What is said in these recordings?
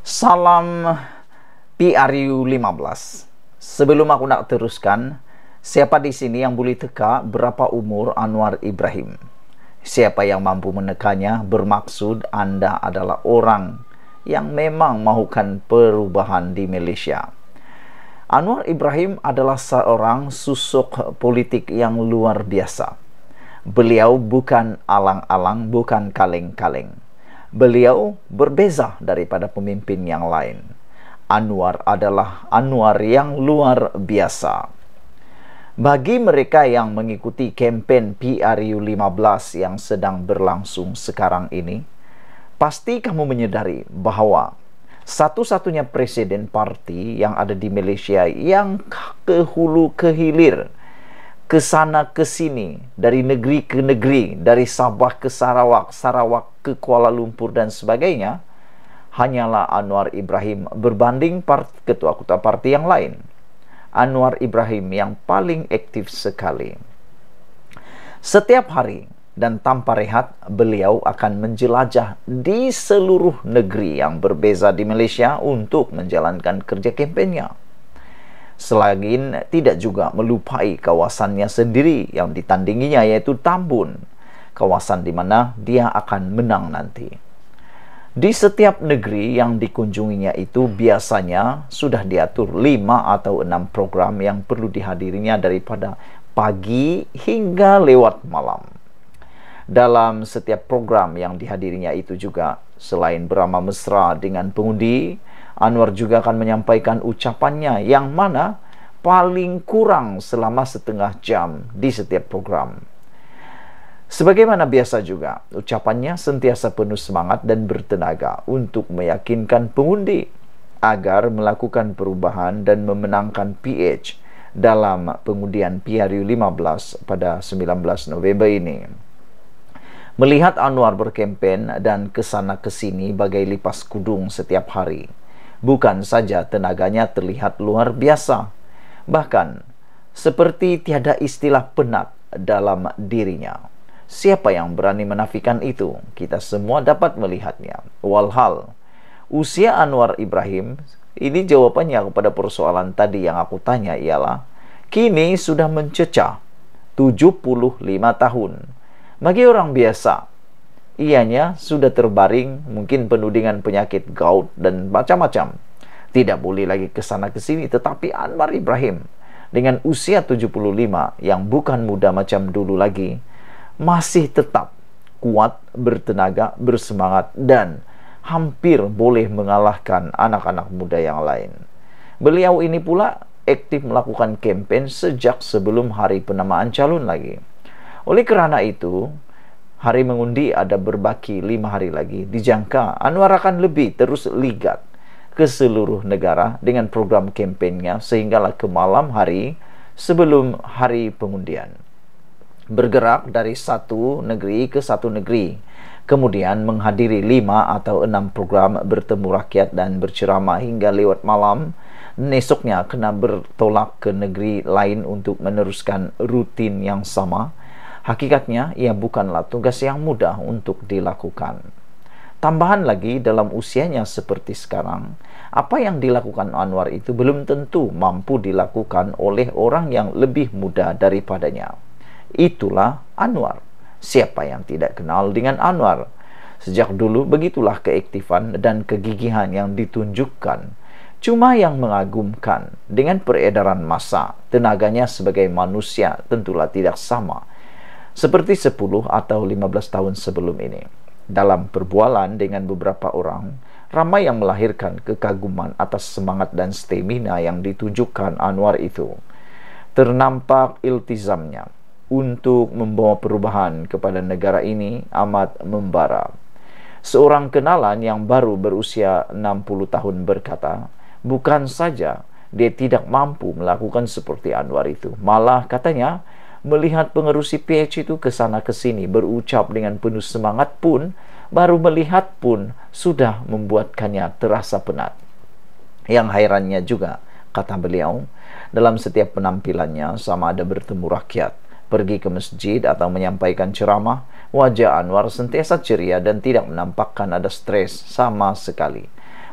Salam PRU 15. Sebelum aku nak teruskan, siapa di sini yang boleh teka berapa umur Anwar Ibrahim? Siapa yang mampu menekannya bermaksud Anda adalah orang yang memang mahukan perubahan di Malaysia. Anwar Ibrahim adalah seorang susuk politik yang luar biasa. Beliau bukan alang-alang, bukan kaleng-kaleng. Beliau berbeza daripada pemimpin yang lain. Anwar adalah Anwar yang luar biasa. Bagi mereka yang mengikuti kempen PRU 15 yang sedang berlangsung sekarang ini, pasti kamu menyadari bahawa satu-satunya presiden parti yang ada di Malaysia yang ke hulu ke hilir, ke sana ke sini, dari negeri ke negeri, dari Sabah ke Sarawak, Sarawak ke Kuala Lumpur dan sebagainya, hanyalah Anwar Ibrahim berbanding ketua-ketua parti yang lain. Anwar Ibrahim yang paling aktif sekali. Setiap hari dan tanpa rehat, beliau akan menjelajah di seluruh negeri yang berbeza di Malaysia untuk menjalankan kerja kempennya. Selain tidak juga melupai kawasannya sendiri yang ditandinginya, yaitu Tambun, kawasan di mana dia akan menang nanti. Di setiap negeri yang dikunjunginya itu biasanya sudah diatur 5 atau 6 program yang perlu dihadirinya daripada pagi hingga lewat malam. Dalam setiap program yang dihadirinya itu juga, selain beramah mesra dengan pengundi, Anwar juga akan menyampaikan ucapannya yang mana paling kurang selama setengah jam di setiap program. Sebagaimana biasa juga, ucapannya sentiasa penuh semangat dan bertenaga untuk meyakinkan pengundi agar melakukan perubahan dan memenangkan PH dalam pengundian PRU 15 pada 19 November ini. Melihat Anwar berkempen dan kesana kesini bagai lipas kudung setiap hari, bukan saja tenaganya terlihat luar biasa, bahkan seperti tiada istilah penat dalam dirinya. Siapa yang berani menafikan itu? Kita semua dapat melihatnya. Walhal, usia Anwar Ibrahim, ini jawabannya kepada persoalan tadi yang aku tanya ialah, kini sudah mencecah 75 tahun. Bagi orang biasa, ianya sudah terbaring, mungkin penuh dengan penyakit gout dan macam-macam. Tidak boleh lagi ke sana ke sini, tetapi Anwar Ibrahim dengan usia 75 yang bukan muda macam dulu lagi, masih tetap kuat, bertenaga, bersemangat dan hampir boleh mengalahkan anak-anak muda yang lain. Beliau ini pula aktif melakukan kempen sejak sebelum hari penamaan calon lagi. Oleh kerana itu, hari mengundi ada berbaki 5 hari lagi. Dijangka Anwar akan lebih terus ligat ke seluruh negara dengan program kempennya sehinggalah ke malam hari sebelum hari pengundian. Bergerak dari satu negeri ke satu negeri, kemudian menghadiri 5 atau 6 program bertemu rakyat dan berceramah hingga lewat malam. Esoknya kena bertolak ke negeri lain untuk meneruskan rutin yang sama. Hakikatnya, ia bukanlah tugas yang mudah untuk dilakukan. Tambahan lagi, dalam usianya seperti sekarang, apa yang dilakukan Anwar itu belum tentu mampu dilakukan oleh orang yang lebih muda daripadanya. Itulah Anwar. Siapa yang tidak kenal dengan Anwar? Sejak dulu begitulah keaktifan dan kegigihan yang ditunjukkan. Cuma yang mengagumkan, dengan peredaran massa, tenaganya sebagai manusia tentulah tidak sama seperti 10 atau 15 tahun sebelum ini. Dalam perbualan dengan beberapa orang, ramai yang melahirkan kekaguman atas semangat dan stamina yang ditunjukkan Anwar itu. Ternampak iltizamnya untuk membawa perubahan kepada negara ini amat membara. Seorang kenalan yang baru berusia 60 tahun berkata, bukan saja dia tidak mampu melakukan seperti Anwar itu, malah katanya, melihat pengerusi PH itu ke sana ke sini berucap dengan penuh semangat pun, baru melihat pun sudah membuatkannya terasa penat. Yang hairannya juga, kata beliau, dalam setiap penampilannya sama ada bertemu rakyat, pergi ke masjid atau menyampaikan ceramah, wajah Anwar sentiasa ceria dan tidak menampakkan ada stres sama sekali.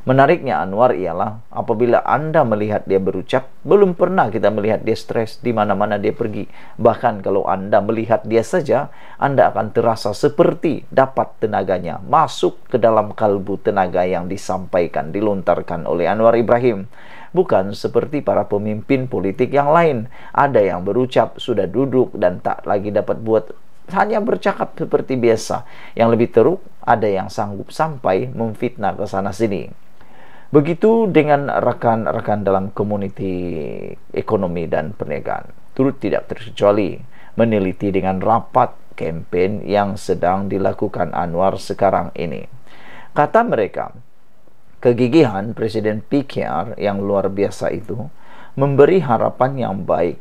Menariknya Anwar ialah apabila Anda melihat dia berucap, belum pernah kita melihat dia stres di mana-mana dia pergi. Bahkan kalau Anda melihat dia saja, Anda akan terasa seperti dapat tenaganya masuk ke dalam kalbu tenaga yang disampaikan, dilontarkan oleh Anwar Ibrahim. Bukan seperti para pemimpin politik yang lain. Ada yang berucap, sudah duduk dan tak lagi dapat buat, hanya bercakap seperti biasa. Yang lebih teruk, ada yang sanggup sampai memfitnah ke sana sini. Begitu dengan rekan-rekan dalam komuniti ekonomi dan perniagaan. Turut tidak terkecuali meneliti dengan rapat kempen yang sedang dilakukan Anwar sekarang ini. Kata mereka, kegigihan Presiden PKR yang luar biasa itu memberi harapan yang baik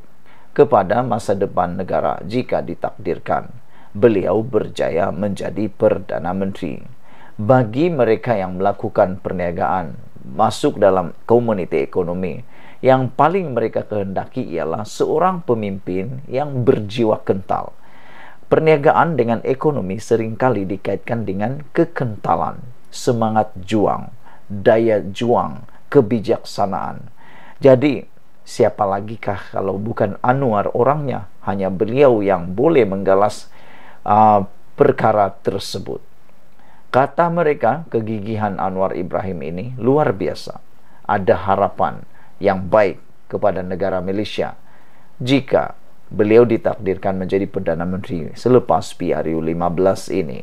kepada masa depan negara jika ditakdirkan beliau berjaya menjadi Perdana Menteri. Bagi mereka yang melakukan perniagaan, masuk dalam komuniti ekonomi, yang paling mereka kehendaki ialah seorang pemimpin yang berjiwa kental. Perniagaan dengan ekonomi seringkali dikaitkan dengan kekentalan, semangat juang, daya juang, kebijaksanaan. Jadi, siapa lagikah kalau bukan Anwar orangnya? Hanya beliau yang boleh menggalas perkara tersebut. Kata mereka, kegigihan Anwar Ibrahim ini luar biasa. Ada harapan yang baik kepada negara Malaysia jika beliau ditakdirkan menjadi Perdana Menteri selepas PRU 15 ini.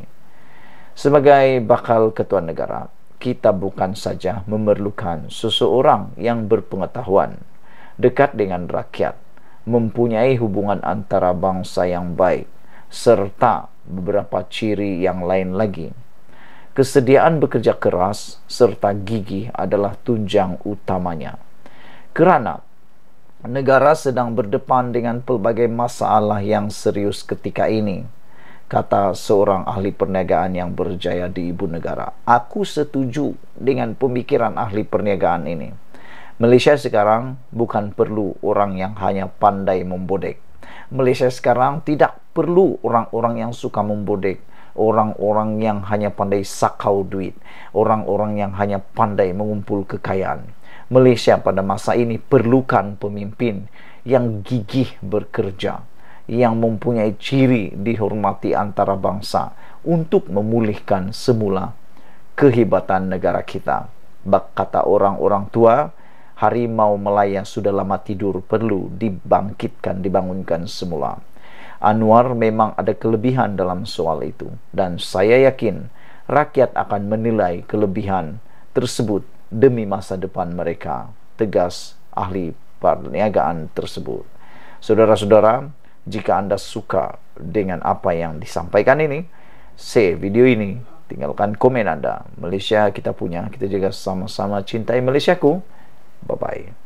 Sebagai bakal ketua negara, kita bukan saja memerlukan seseorang yang berpengetahuan, dekat dengan rakyat, mempunyai hubungan antara bangsa yang baik, serta beberapa ciri yang lain lagi. Kesediaan bekerja keras serta gigih adalah tunjang utamanya. Kerana negara sedang berdepan dengan pelbagai masalah yang serius ketika ini, kata seorang ahli perniagaan yang berjaya di ibu negara. Aku setuju dengan pemikiran ahli perniagaan ini. Malaysia sekarang bukan perlu orang yang hanya pandai membodek. Malaysia sekarang tidak perlu orang-orang yang suka membodek, orang-orang yang hanya pandai sakau duit, orang-orang yang hanya pandai mengumpul kekayaan. Malaysia pada masa ini perlukan pemimpin yang gigih bekerja, yang mempunyai ciri dihormati antara bangsa untuk memulihkan semula kehebatan negara kita. Kata orang-orang tua, harimau Melaya sudah lama tidur, perlu dibangkitkan, dibangunkan semula. Anwar memang ada kelebihan dalam soal itu, dan saya yakin rakyat akan menilai kelebihan tersebut demi masa depan mereka, tegas ahli perniagaan tersebut. Saudara-saudara, jika Anda suka dengan apa yang disampaikan ini, share video ini, tinggalkan komen Anda. Malaysia kita punya, kita juga sama-sama cintai Malaysiaku. Bye-bye.